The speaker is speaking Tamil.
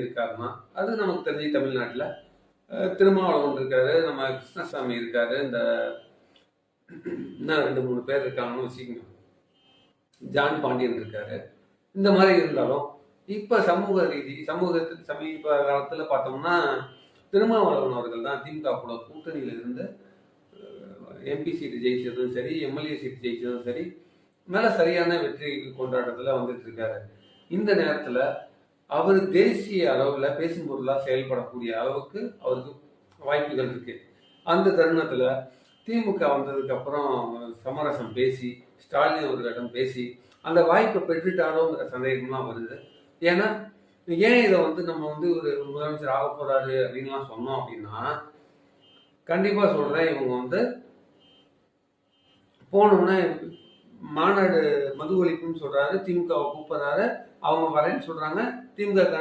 இருக்காருன்னா அது நமக்கு தெரிஞ்சு தமிழ்நாட்டில் திருமாவளவன் இருக்காரு, நம்ம கிருஷ்ணசாமி இருக்காரு, இந்த இன்னும் 2-3 பேர் இருக்காங்கன்னு வச்சுக்கோங்க, ஜான் பாண்டியன் இருக்காரு. இந்த மாதிரி இருந்தாலும் இப்ப சமூகத்துக்கு சமீப காலத்துல பார்த்தோம்னா திருமாவளவன் அவர்கள் தான் திமுக கூட கூட்டணியில இருந்து எம்பி சீட்டு ஜெயிச்சதும் சரி, எம்எல்ஏ சீட்டு ஜெயிச்சதும் சரி, மேல சரியான வெற்றி கொண்டாட்டத்துல வந்துட்டு இருக்காரு. இந்த நேரத்துல அவர் தேசிய அளவுல பேசும் பொருளா செயல்படக்கூடிய அளவுக்கு அவருக்கு வாய்ப்புகள் இருக்கு. அந்த தருணத்துல திமுக வந்ததுக்கு அப்புறம் சமரசம் பேசி, ஸ்டாலின் அவர்களிடம் பேசி அந்த வாய்ப்பை பெற்றுட்டாரோங்கிற சந்தேகம்லாம் வருது. ஏன்னா ஏன் இதை நம்ம ஒரு முதலமைச்சர் ஆக போறாரு அப்படின்லாம் சொன்னோம் அப்படின்னா, கண்டிப்பா சொல்றேன், இவங்க போனோம்னா மாநாடு மது ஒழிப்புன்னு சொல்றாரு, திமுகவை கூப்பிடுறாரு, அவங்க வரேன்னு சொல்றாங்க, திமுக